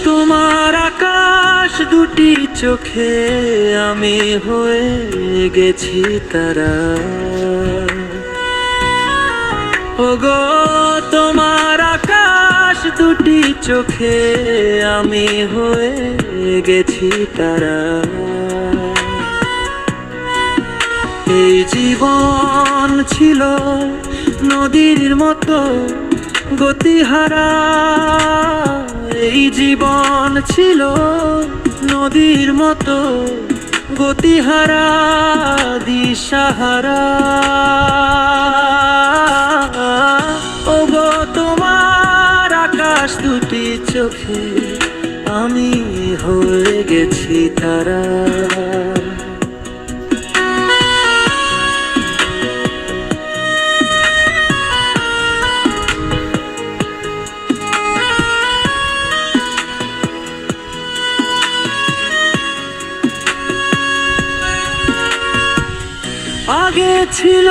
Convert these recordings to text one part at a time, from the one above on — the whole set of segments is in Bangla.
তোমার আকাশ দুটি চোখে আমি হয়ে গেছি তারা। ওগো তোমার আকাশ দুটি চোখে আমি হয়ে গেছি তারা। এই জীবন ছিল নদীর মতো গতিহারা, এই জীবন ছিল নদীর মতো গতিহারা দিশাহারা। ওগো তোমার আকাশ দুটি চোখে আমি হয়ে গেছি তারা। আগে ছিল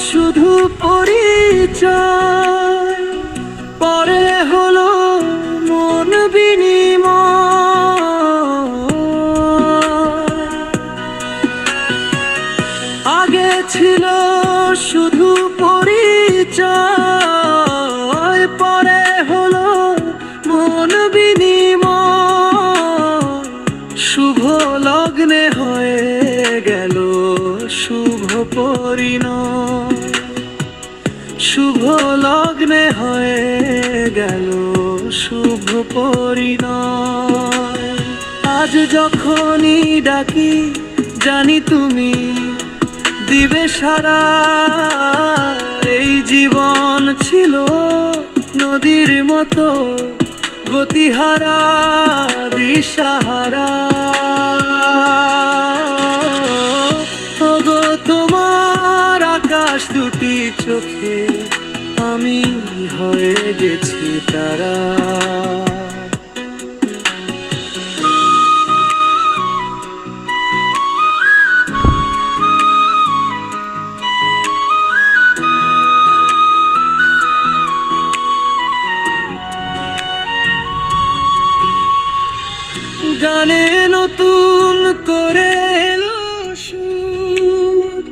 শুধু পরিচয়, পরে হলো মন বিনিময়। আগে ছিল শুধু পরিচয়, পরে হলো মন বিনিময়। শুভ লগ্নে হয়ে গেল শুভ পরিণয়, শুভ লগ্নে হয়ে গেল শুভ পরিণয়। আজ যখনই ডাকি জানি তুমি দিবে সারা। এই জীবন ছিল নদীর মতো গতিহারা দিশাহারা। তোমার আকাশ দুটি চোখে আমি হয়ে গেছি তারা। গানে নতুন করে এলো সুর,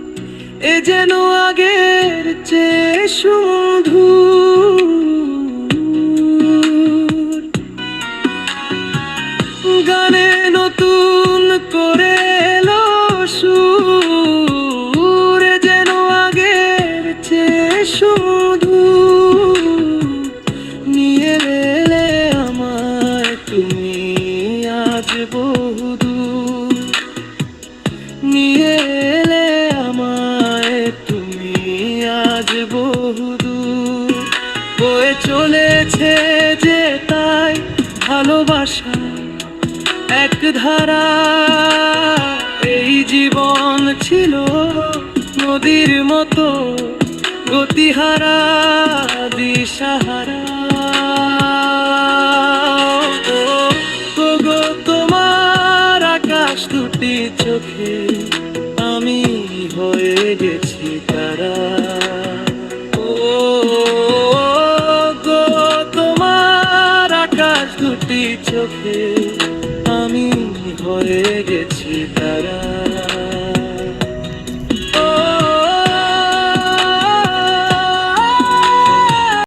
এ যেন আগের চেয়ে সুমধুর। গানে নতুন করে এলো সুর, এ যেন আগের চেয়ে সুমধুর। নিয়ে এলে আমায় তুমি আজ বহুদূর, নিয়ে এলে আমায় তুমি আজ বহুদূর। বয়ে চলেছে যে তাই ভালোবাসা এক ধারা। এই জীবন ছিল নদীর মতো গতিহারা দিশাহারা। তোমার আকাশ দুটি চোখে আমি হয়ে গেছি তারা। ও গো তোমার আকাশ দুটি চোখে আমি হয়ে গেছি